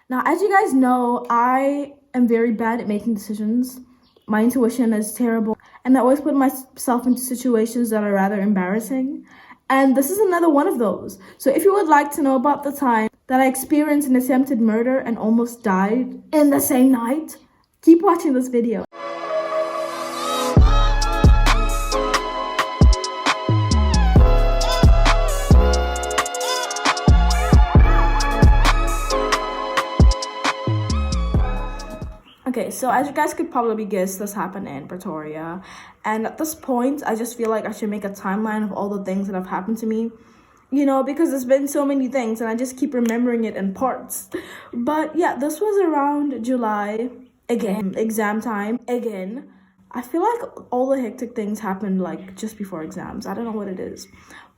Now, as you guys know, I am very bad at making decisions. My intuition is terrible, and I always put myself into situations that are rather embarrassing. And this is another one of those. So if you would like to know about the time that I experienced an attempted murder and almost died in the same night, keep watching this video. Okay, so as you guys could probably guess, this happened in Pretoria. And at this point, I just feel like I should make a timeline of all the things that have happened to me. You know, because there's been so many things and I just keep remembering it in parts. But yeah, this was around July. Again, exam time. Again, I feel like all the hectic things happened like just before exams. I don't know what it is.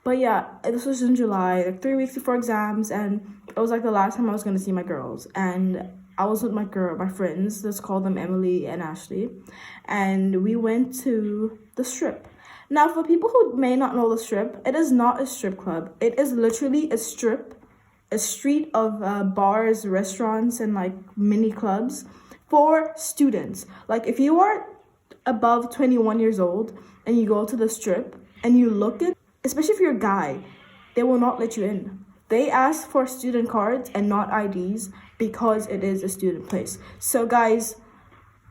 But yeah, this was in July, like 3 weeks before exams. And it was like the last time I was going to see my girls. And I was with my friends, let's call them Emily and Ashley, and we went to the Strip. Now, for people who may not know the Strip, it is not a strip club. It is literally a strip, a street of bars, restaurants, and like mini clubs for students. Like if you are above 21 years old and you go to the Strip and you look at, especially if you're a guy, they will not let you in. They ask for student cards and not IDs because it is a student place. So guys,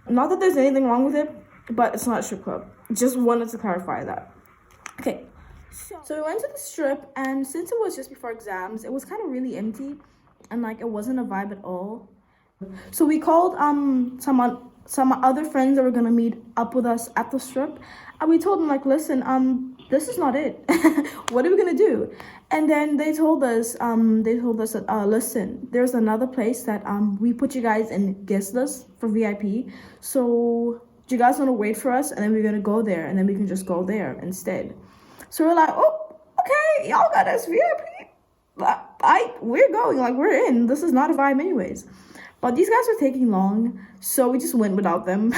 not that there's anything wrong with it, but it's not a strip club. Just wanted to clarify that. Okay, so we went to the Strip, and since it was just before exams, it was kind of really empty and like it wasn't a vibe at all. So we called some other friends that were gonna meet up with us at the Strip, and we told them like, listen, this is not it. What are we gonna do? And then they told us that listen, there's another place that we put you guys in guest list for VIP. So do you guys want to wait for us, and then we're gonna go there, and then we can just go there instead. So we're like, oh, okay, y'all got us VIP. We're going, like we're in. This is not a vibe anyways. But these guys were taking long, so we just went without them.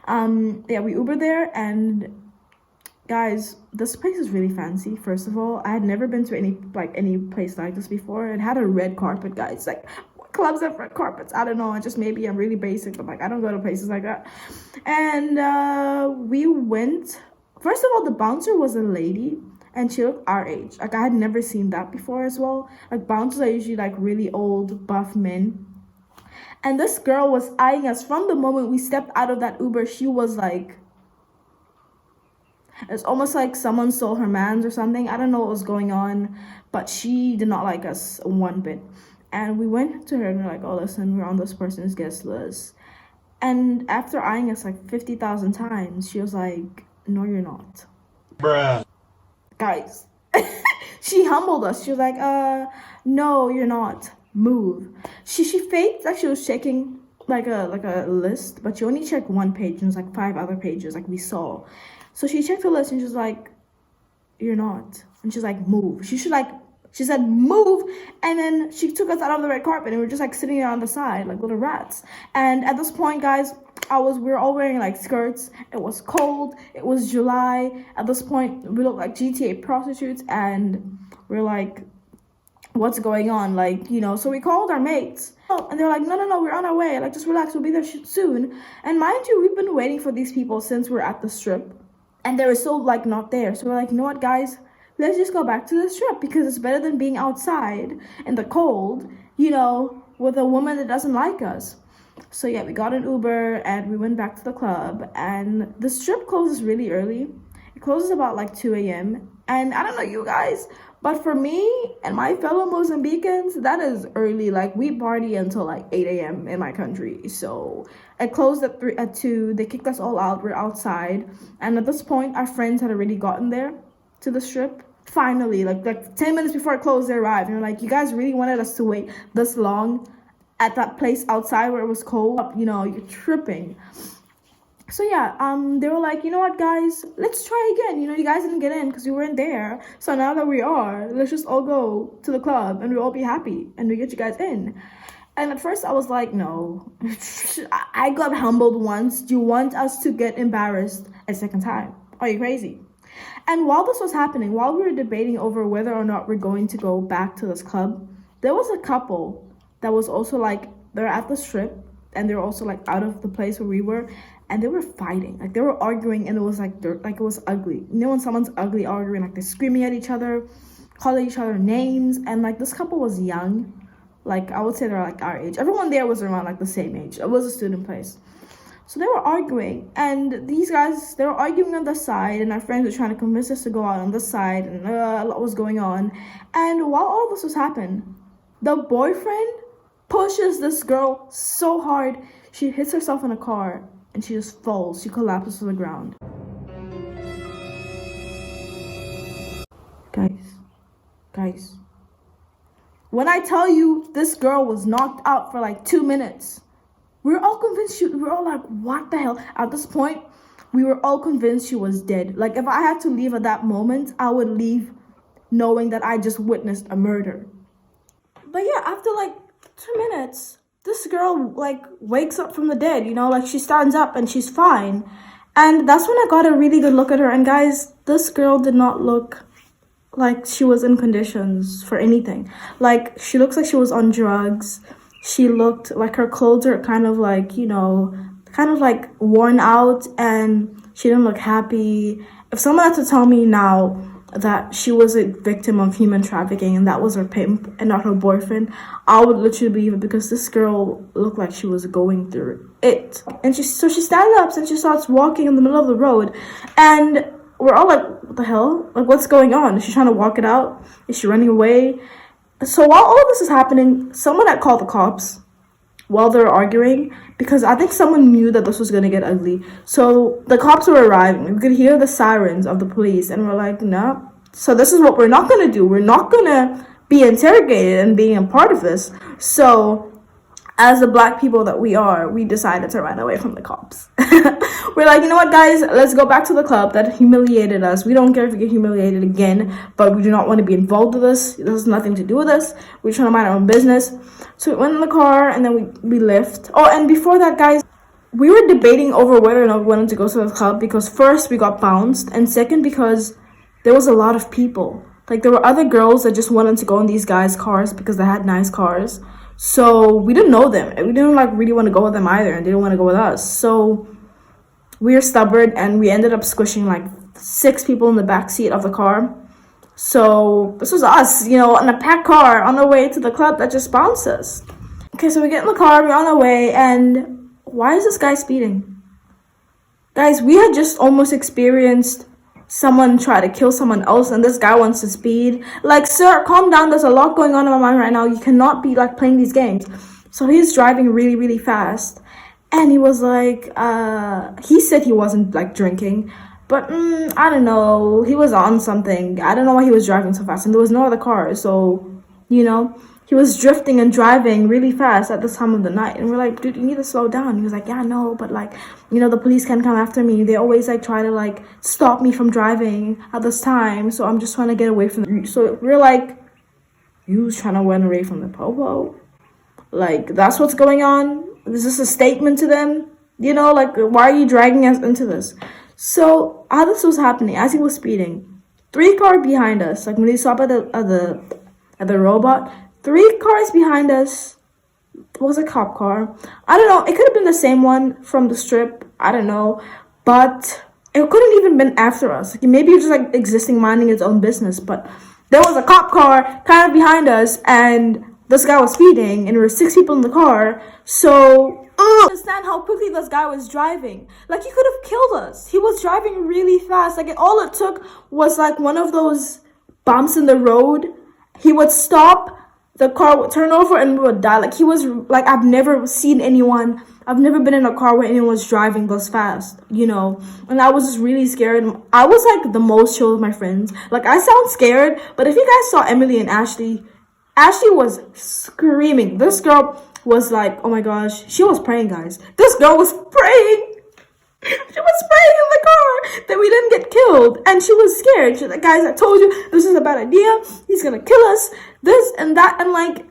Yeah, we Ubered there, and guys, this place is really fancy. First of all, I had never been to any place like this before. It had a red carpet, guys. Like, what clubs have red carpets? I don't know. Just maybe I'm really basic, but like I don't go to places like that. And we went. First of all, the bouncer was a lady, and she looked our age. Like I had never seen that before as well. Like bouncers are usually like really old, buff men. And this girl was eyeing us from the moment we stepped out of that Uber. She was like, it's almost like someone stole her mans or something. I don't know what was going on, but she did not like us one bit. And we went to her and we're like, oh, listen, we're on this person's guest list. And after eyeing us like 50,000 times, she was like, no, you're not. Bruh. Guys, she humbled us. She was like, no, you're not. Move. She faked like she was checking like a list, but she only checked one page and it was like 5 other pages like we saw. So she checked the list and she was like, you're not. And she's like, move. She said move, and then she took us out of the red carpet and we're just like sitting there on the side like little rats. And at this point, guys, we were all wearing like skirts. It was cold. It was July. At this point, we looked like GTA prostitutes, and we're like, what's going on? Like, you know, so we called our mates. Oh, and they're like, no, we're on our way. Like, just relax. We'll be there soon. And mind you, we've been waiting for these people since we're at the Strip. And they were still, like, not there. So we're like, you know what, guys? Let's just go back to the Strip because it's better than being outside in the cold, you know, with a woman that doesn't like us. So, yeah, we got an Uber and we went back to the club. And the Strip closes really early. It closes about, like, 2 a.m. And I don't know you guys, but for me and my fellow Mozambicans, that is early. Like, we party until, like, 8 a.m. in my country. So it closed at 2. They kicked us all out. We're outside. And at this point, our friends had already gotten there to the Strip. Finally, like 10 minutes before it closed, they arrived. And we're like, you guys really wanted us to wait this long at that place outside where it was cold? You know, you're tripping. So yeah, they were like, you know what, guys, let's try again. You know, you guys didn't get in because we weren't there. So now that we are, let's just all go to the club and we'll all be happy and we get you guys in. And at first I was like, no. I got humbled once. Do you want us to get embarrassed a second time? Are you crazy? And while this was happening, while we were debating over whether or not we're going to go back to this club, there was a couple that was also like They're at the strip, and they were also like out of the place where we were, and they were fighting. Like they were arguing, and it was like it was ugly. You know when someone's ugly arguing, like they're screaming at each other, calling each other names, and like this couple was young. Like I would say they're like our age. Everyone there was around like the same age. It was a student place. So they were arguing, and these guys, they were arguing on the side, and our friends were trying to convince us to go out on the side, and a lot was going on. And while all this was happening, the boyfriend pushes this girl so hard, she hits herself in a car, and she just falls. She collapses to the ground. Guys, when I tell you this girl was knocked out for like 2 minutes, we're all convinced we're all like, what the hell? At this point, we were all convinced she was dead. Like, if I had to leave at that moment, I would leave knowing that I just witnessed a murder. But yeah, after like 2 minutes, this girl like wakes up from the dead, you know, like she stands up and she's fine. And that's when I got a really good look at her. And guys, this girl did not look like she was in conditions for anything. Like, she looks like she was on drugs. She looked like her clothes are kind of like, you know, kind of like worn out, and she didn't look happy. If someone had to tell me now that she was a victim of human trafficking and that was her pimp and not her boyfriend, I would literally believe it, because this girl looked like she was going through it. And she stands up and she starts walking in the middle of the road, and we're all like, what the hell? Like, what's going on? Is she trying to walk it out? Is she running away? So while all of this is happening, someone had called the cops while they were arguing, because I think someone knew that this was going to get ugly. So the cops were arriving. We could hear the sirens of the police, and we're like, no. So this is what we're not going to do. We're not going to be interrogated and being a part of this. So as the Black people that we are, we decided to run away from the cops. We're like, you know what, guys? Let's go back to the club that humiliated us. We don't care if we get humiliated again, but we do not want to be involved with this. This has nothing to do with us. We're trying to mind our own business. So we went in the car, and then we left. Oh, and before that, guys, we were debating over whether or not we wanted to go to the club, because first, we got bounced, and second, because there was a lot of people. Like, there were other girls that just wanted to go in these guys' cars because they had nice cars. So we didn't know them, and we didn't like really want to go with them either, and they didn't want to go with us. So we were stubborn, and we ended up squishing like 6 people in the back seat of the car. So this was us, you know, in a packed car on the way to the club that just bounced us. Okay, so we get in the car, we're on our way, and why is this guy speeding? Guys, we had just almost experienced someone try to kill someone else, and this guy wants to speed. Like, sir, calm down. There's a lot going on in my mind right now. You cannot be like playing these games. So he's driving really, really fast, and he was like, he said he wasn't like drinking, but I don't know. He was on something. I don't know why he was driving so fast, and there was no other car. So, you know, he was drifting and driving really fast at this time of the night. And we're like, dude, you need to slow down. He was like, yeah, no, but like, you know, the police can come after me. They always like try to like stop me from driving at this time. So I'm just trying to get away from them. So we're like, you was trying to run away from the popo? Like, that's what's going on? Is this a statement to them? You know, like, why are you dragging us into this? So how this was happening, as he was speeding, 3 cars behind us, like when he stopped at the robot, 3 cars behind us was a cop car. I don't know. It could have been the same one from the strip. I don't know. But it couldn't even been after us. Like, maybe it was just like existing, minding its own business. But there was a cop car kind of behind us, and this guy was speeding, and there were 6 people in the car. So understand how quickly this guy was driving. Like, he could have killed us. He was driving really fast. Like, all it took was like one of those bumps in the road. He would stop, the car would turn over, and we would die. Like, he was like, I've never been in a car where anyone was driving this fast, you know. And I was just really scared. I was like the most chill with my friends. Like, I sound scared, but if you guys saw Emily and Ashley was screaming. This girl was like, oh my gosh, she was praying, guys. This girl was praying. She was praying in the car that we didn't get killed, and she was scared. She's like, guys, I told you this is a bad idea. He's gonna kill us, this and that. And like,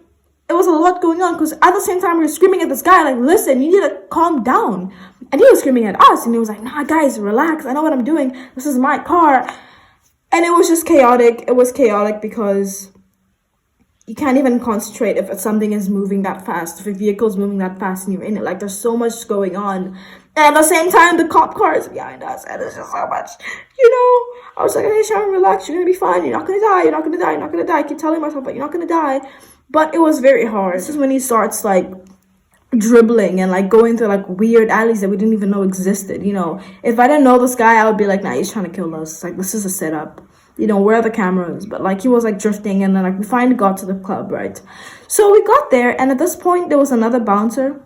it was a lot going on, because at the same time we were screaming at this guy, like, listen, you need to calm down. And he was screaming at us, and he was like, nah, guys, relax. I know what I'm doing. This is my car. And it was just chaotic. It was chaotic because you can't even concentrate if something is moving that fast, if a vehicle is moving that fast and you're in it. Like, there's so much going on. And at the same time, the cop car is behind us, and it's just so much, I was like, hey, Sharon, relax, you're gonna be fine, you're not gonna die, you're not gonna die, you're not gonna die. I keep telling myself, but you're not gonna die. But it was very hard. This is when he starts, like, dribbling and, like, going through, like, weird alleys that we didn't even know existed. If I didn't know this guy, I would be like, nah, he's trying to kill us. Like, this is a setup. Where are the cameras? But, like, he was, like, drifting, and then, like, we finally got to the club, right? So we got there, and at this point, there was another bouncer.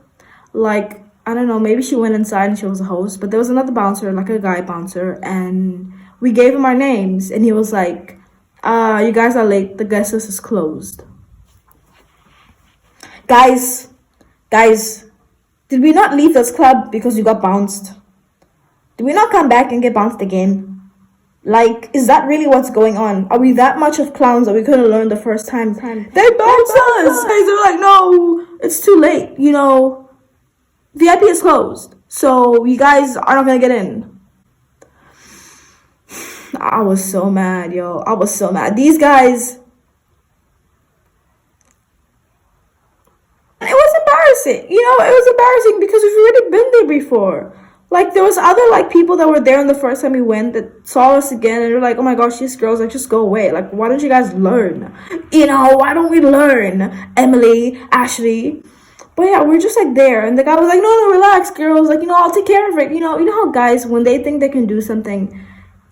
Like, I don't know, maybe she went inside and she was a host, but there was another bouncer, like a guy bouncer, and we gave him our names, and he was like, you guys are late, the guest list is closed. Guys, did we not leave this club because you got bounced? Did we not come back and get bounced again? Like, is that really what's going on? Are we that much of clowns that we couldn't learn the first time? They bounced us! Guys, they were like, no, it's too late, VIP is closed, so you guys are not gonna get in. I was so mad, yo. I was so mad. These guys... It was embarrassing. It was embarrassing because we've already been there before. Like, there was other, like, people that were there in the first time we went that saw us again and were like, oh my gosh, these girls, like, just go away. Like, why don't you guys learn? Why don't we learn? Emily, Ashley. But yeah, we're just, like, there. And the guy was like, no, relax, girls. Like, I'll take care of it. You know how guys, when they think they can do something,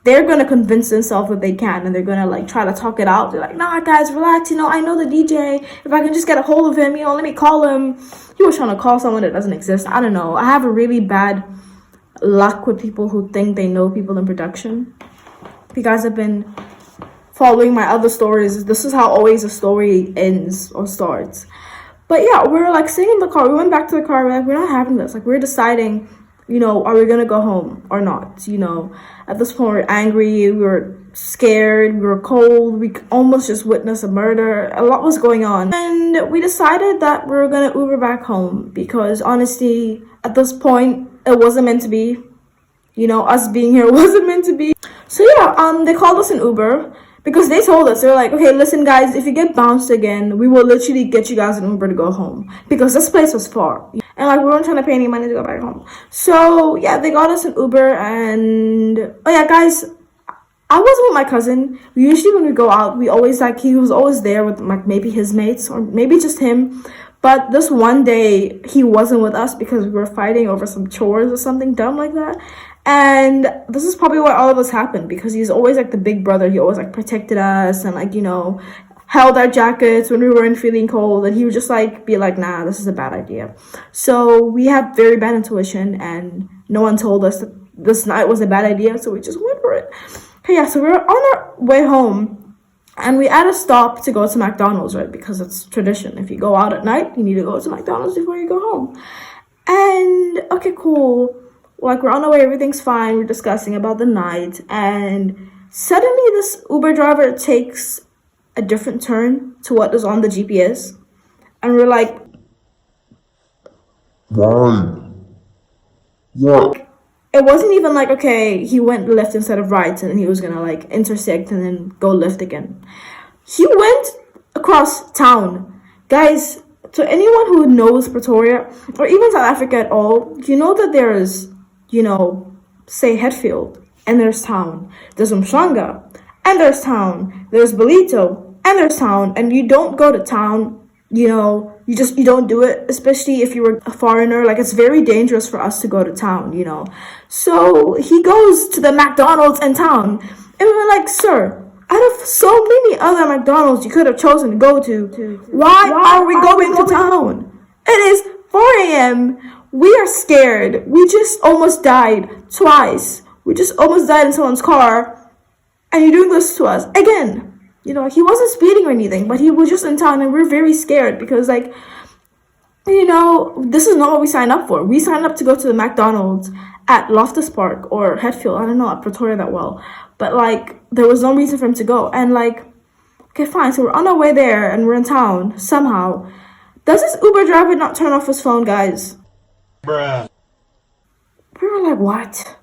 they're going to convince themselves that they can. And they're going to, like, try to talk it out. They're like, nah, guys, relax. I know the DJ. If I can just get a hold of him, let me call him. He was trying to call someone that doesn't exist. I don't know. I have a really bad luck with people who think they know people in production. If you guys have been following my other stories, this is how always a story ends or starts. But yeah, we were like sitting in the car. We went back to the car. We're like, we're not having this. Like, we're deciding, are we gonna go home or not? At this point, we're angry. We were scared. We were cold. We almost just witnessed a murder. A lot was going on, and we decided that we were gonna Uber back home because honestly, at this point, it wasn't meant to be. Us being here wasn't meant to be. So yeah, they called us an Uber. Because they told us, they were like, okay, listen, guys, if you get bounced again, we will literally get you guys an Uber to go home. Because this place was far. And, like, we weren't trying to pay any money to go back home. So, yeah, they got us an Uber. And, oh, yeah, guys, I wasn't with my cousin. Usually when we go out, we always, like, he was always there with, like, maybe his mates or maybe just him. But this one day, he wasn't with us because we were fighting over some chores or something dumb like that. And this is probably why all of this happened, because he's always, like, the big brother. He always, like, protected us and, like, held our jackets when we weren't feeling cold. And he would just, like, be like, nah, this is a bad idea. So we have very bad intuition, and no one told us that this night was a bad idea, so we just went for it. Okay, yeah, so we were on our way home, and we had a stop to go to McDonald's, right? Because it's tradition. If you go out at night, you need to go to McDonald's before you go home. And, okay, cool. Like, we're on our way, everything's fine, we're discussing about the night, and suddenly this Uber driver takes a different turn to what is on the GPS, and we're like, why? What? It wasn't even like, okay, he went left instead of right, and then he was gonna, like, intersect and then go left again. He went across town. Guys, to anyone who knows Pretoria, or even South Africa at all, you know that there is, say Hetfield, and there's town. There's Umhlanga, and there's town. There's Belito, and there's town. And you don't go to town, you don't do it, especially if you were a foreigner. Like, it's very dangerous for us to go to town, So he goes to the McDonald's in town, and we were like, sir, out of so many other McDonald's you could have chosen to go to, why are we going to town? It is 4 a.m. We are scared. We just almost died twice. We just almost died in someone's car. And you're doing this to us again. He wasn't speeding or anything, but he was just in town, and we're very scared because, like, this is not what we signed up for. We signed up to go to the McDonald's at Loftus Park or Hetfield. I don't know at Pretoria that well. But, like, there was no reason for him to go. And, like, okay, fine. So we're on our way there, and we're in town somehow. Does this Uber driver not turn off his phone, guys? Bruh. We were like, what?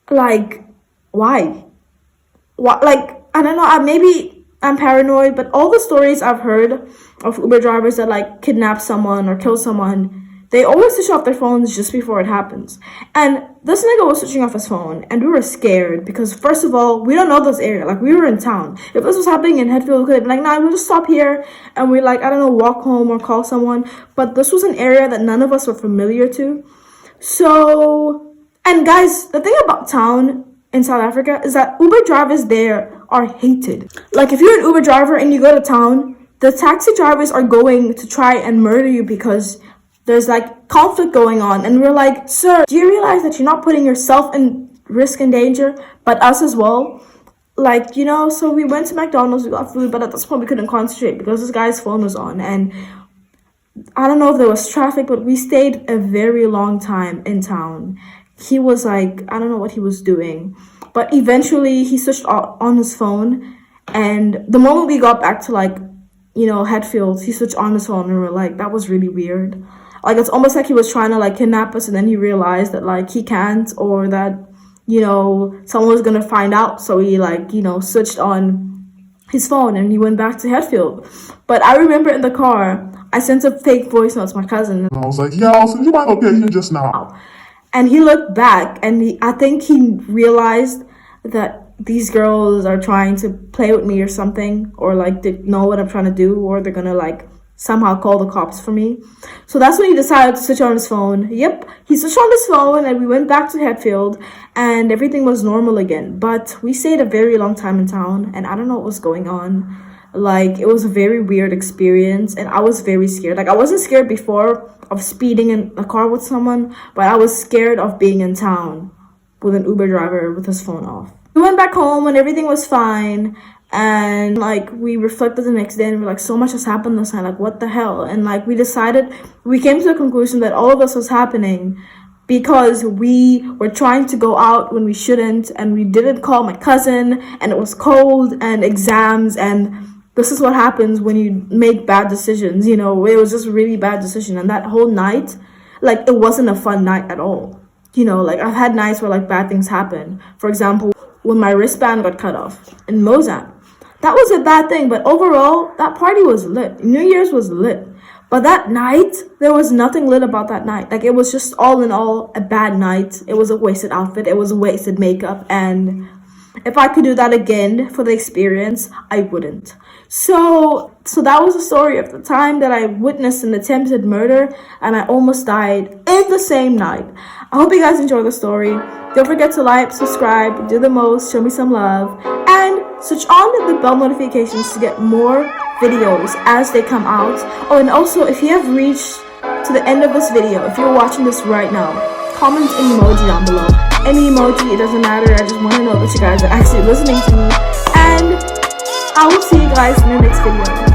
Like, why? What? Like, I don't know. Maybe I'm paranoid, but all the stories I've heard of Uber drivers that like kidnap someone or kill someone, they always switch off their phones just before it happens. And this nigga was switching off his phone, and we were scared because, first of all, we don't know this area. Like, we were in town. If this was happening in Hatfield, we could have been like, nah, we'll just stop here and we, like, I don't know, walk home or call someone. But this was an area that none of us were familiar to. So, and guys, the thing about town in South Africa is that Uber drivers there are hated. Like, if you're an Uber driver and you go to town, the taxi drivers are going to try and murder you because there's like conflict going on. And we're like, sir, do you realize that you're not putting yourself in risk and danger, but us as well? Like, you know, so we went to McDonald's, we got food, but at this point we couldn't concentrate because this guy's phone was on. And I don't know if there was traffic, but we stayed a very long time in town. He was like, I don't know what he was doing, but eventually he switched on his phone. And the moment we got back to like, you know, Hatfield, he switched on his phone, and we were like, that was really weird. Like, it's almost like he was trying to like kidnap us, and then he realized that like he can't, or that, you know, someone was gonna find out. So he like, you know, switched on his phone and he went back to Hatfield. But I remember in the car, I sent a fake voice note to my cousin. And I was like, yo, so you might location just now. And he looked back, and I think he realized that these girls are trying to play with me or something, or like they know what I'm trying to do, or they're gonna like somehow call the cops for me. So that's when he decided to switch on his phone. Yep, he switched on his phone, and we went back to Hatfield, and everything was normal again. But we stayed a very long time in town, and I don't know what was going on. Like, it was a very weird experience, and I was very scared. Like, I wasn't scared before of speeding in a car with someone, but I was scared of being in town with an Uber driver with his phone off. We went back home and everything was fine, and like we reflected the next day and we're like, so much has happened this night, like what the hell? And like we came to the conclusion that all of this was happening because we were trying to go out when we shouldn't, and we didn't call my cousin, and it was cold and exams, and this is what happens when you make bad decisions. You know, it was just a really bad decision. And that whole night, like, it wasn't a fun night at all. You know, like, I've had nights where, like, bad things happen. For example, when my wristband got cut off in Mozambique. That was a bad thing, but overall, that party was lit. New Year's was lit. But that night, there was nothing lit about that night. Like, it was just all in all a bad night. It was a wasted outfit. It was a wasted makeup. And if I could do that again for the experience, I wouldn't. So that was the story of the time that I witnessed an attempted murder and I almost died in the same night. I hope you guys enjoy the story. Don't forget to like, subscribe, do the most, show me some love, and switch on the bell notifications to get more videos as they come out. Oh, and also, if you have reached to the end of this video, if you're watching this right now, comment an emoji down below. Any emoji, it doesn't matter. I just want to know that you guys are actually listening to me. And I will see you guys in the next video.